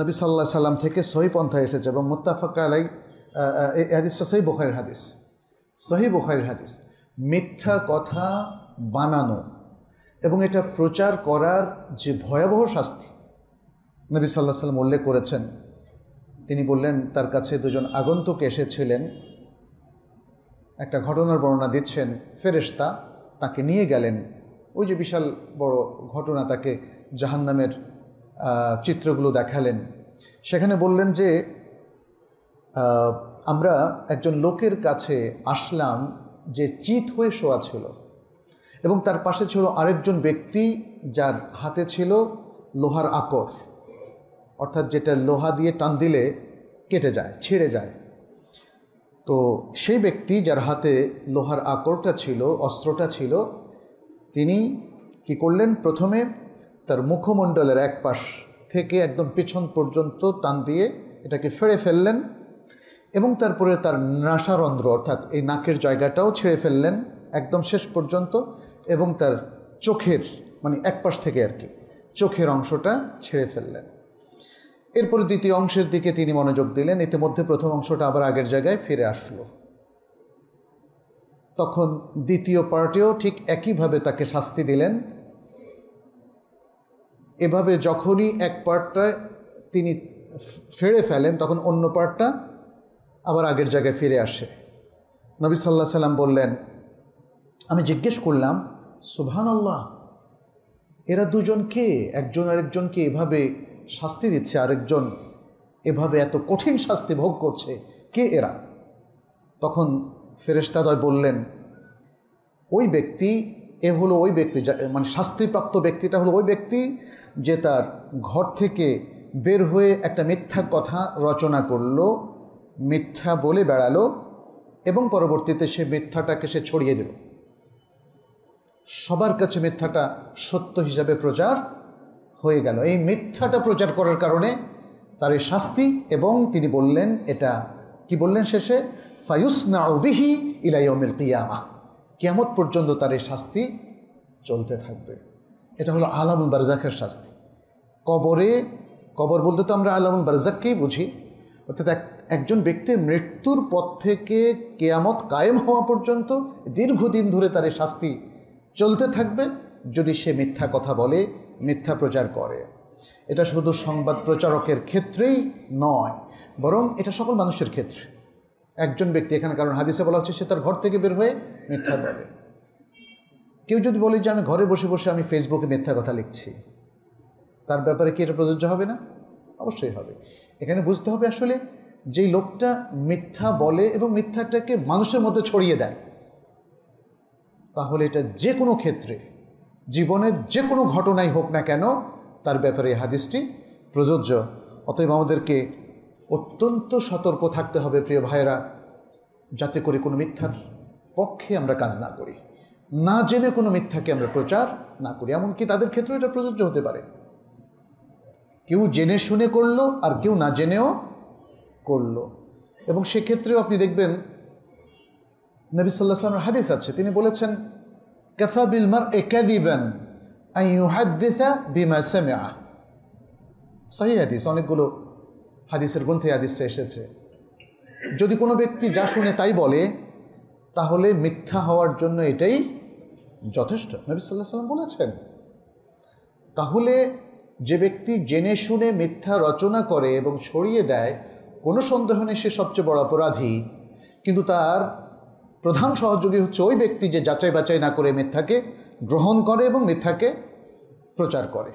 নবী সাল্লাল্লাহু আলাইহি সাল্লাম থেকে সহিহ পন্থায় এসেছে এবং মুত্তাফাক আলাই। এই হাদিসটা সহিহ বুখারীর হাদিস। সহিহ বুখারীর হাদিস। মিথ্যা কথা বানানো এবং এটা প্রচার করার যে ভয়াবহ শাস্তি নবী সাল্লাল্লাহু আলাইহি সাল্লাম উল্লেখ করেছেন। তিনি বললেন, তার কাছে দুজন আগন্তুক এসেছিলেন, একটা ঘটনার বর্ণনা দিচ্ছেন। ফেরেশতা তাকে নিয়ে গেলেন, ওই যে বিশাল বড় ঘটনা, তাকে জাহান্নামের চিত্রগুলো দেখালেন। সেখানে বললেন যে আমরা একজন লোকের কাছে আসলাম যে চিত হয়ে শোয়া ছিল এবং তার পাশে ছিল আরেকজন ব্যক্তি যার হাতে ছিল লোহার আকর, অর্থাৎ যেটা লোহা দিয়ে টান দিলে কেটে যায়, ছিঁড়ে যায়। তো সেই ব্যক্তি যার হাতে লোহার আকরটা ছিল, অস্ত্রটা ছিল, তিনি কি করলেন, প্রথমে তার মুখমণ্ডলের এক পাশ থেকে একদম পিছন পর্যন্ত টান দিয়ে এটাকে ফেড়ে ফেললেন এবং তারপরে তার নাসারন্ধ্র অর্থাৎ এই নাকের জায়গাটাও ছেড়ে ফেললেন একদম শেষ পর্যন্ত এবং তার চোখের মানে এক পাশ থেকে আর কি চোখের অংশটা ছেড়ে ফেললেন। এরপরে দ্বিতীয় অংশের দিকে তিনি মনোযোগ দিলেন। ইতিমধ্যে প্রথম অংশটা আবার আগের জায়গায় ফিরে আসলো। তখন দ্বিতীয় পার্টেও ঠিক একইভাবে তাকে শাস্তি দিলেন। এভাবে যখনই এক পার্টটা তিনি ফেড়ে ফেলেন তখন অন্য পার্টটা আবার আগের জায়গায় ফিরে আসে। নবী সাল্লাল্লাহু আলাইহি সাল্লাম বললেন, আমি জিজ্ঞেস করলাম, সুবহানাল্লাহ, এরা দুজন কে? একজন আরেকজনকে এভাবে শাস্তি দিচ্ছে, আরেকজন এভাবে এত কঠিন শাস্তি ভোগ করছে, কে এরা? তখন ফেরেশতাদ্বয় বললেন, ওই ব্যক্তি, এ হলো ওই ব্যক্তি, মানে শাস্তিপ্রাপ্ত ব্যক্তিটা হলো ওই ব্যক্তি যে তার ঘর থেকে বের হয়ে একটা মিথ্যা কথা রচনা করলো, মিথ্যা বলে বেড়ালো এবং পরবর্তীতে সে মিথ্যাটাকে সে ছড়িয়ে দিল। সবার কাছে মিথ্যাটা সত্য হিসাবে প্রচার হয়ে গেল। এই মিথ্যাটা প্রচার করার কারণে তার এই শাস্তি। এবং তিনি বললেন, এটা কি বললেন শেষে, ফায়ুসনাউ বিহি ইলা ইয়াউমিল কিয়ামাহ, কিয়ামত পর্যন্ত তার এই শাস্তি চলতে থাকবে। এটা হলো আলামুল বারজাখের শাস্তি। কবর বলতে তো আমরা আলামুল বারজাখকেই বুঝি, অর্থাৎ একজন ব্যক্তির মৃত্যুর পর থেকে কিয়ামত কায়েম হওয়া পর্যন্ত দীর্ঘদিন ধরে তার এই শাস্তি চলতে থাকবে যদি সে মিথ্যা কথা বলে, মিথ্যা প্রচার করে। এটা শুধু সংবাদ প্রচারকের ক্ষেত্রেই নয়, বরং এটা সকল মানুষের ক্ষেত্রে। একজন ব্যক্তি, এখানে কারণ হাদিসে বলা হচ্ছে সে তার ঘর থেকে বের হয়ে মিথ্যা বলে। কেউ যদি বলে যে আমি ঘরে বসে বসে আমি ফেসবুকে মিথ্যা কথা লিখছি, তার ব্যাপারে কি এটা প্রযোজ্য হবে না? অবশ্যই হবে। এখানে বুঝতে হবে আসলে যেই লোকটা মিথ্যা বলে এবং মিথ্যাটাকে মানুষের মধ্যে ছড়িয়ে দেয়, তাহলে এটা যে কোনো ক্ষেত্রে, জীবনের যে কোনো ঘটনাই হোক না কেন, তার ব্যাপারে এই হাদিসটি প্রযোজ্য। অতএব আমাদেরকে অত্যন্ত সতর্ক থাকতে হবে প্রিয় ভাইয়েরা, যাতে করে কোনো মিথ্যার পক্ষে আমরা কাজ না করি, না জেনে কোনো মিথ্যাকে আমরা প্রচার না করি। এমনকি তাদের ক্ষেত্রেও এটা প্রযোজ্য হতে পারে। কেউ জেনে শুনে করলো আর কেউ না জেনেও করলো, এবং সেক্ষেত্রেও আপনি দেখবেন নবী সাল্লাল্লাহু আলাইহি ওয়াসাল্লামের হাদিস আছে, তিনি বলেছেন, কাফা বিল মারই কাযিবান আন ইউহাদ্দিসা বিমা সামিআ। সহিহ হাদিস, অনেকগুলো হাদিসের গ্রন্থে হাদিসটা এসেছে। যদি কোনো ব্যক্তি যা শুনে তাই বলে, তাহলে মিথ্যা হওয়ার জন্য এটাই যথেষ্ট। নবী সাল্লাল্লাহু আলাইহি ওয়াসাল্লাম বলেছেন। তাহলে যে ব্যক্তি জেনে শুনে মিথ্যা রচনা করে এবং ছড়িয়ে দেয়, কোনো সন্দেহ নেই সে সবচেয়ে বড় অপরাধী। কিন্তু তার প্রধান সহযোগী হচ্ছে ওই ব্যক্তি যে যাচাই বাছাই না করে মিথ্যাকে গ্রহণ করে এবং মিথ্যাকে প্রচার করে।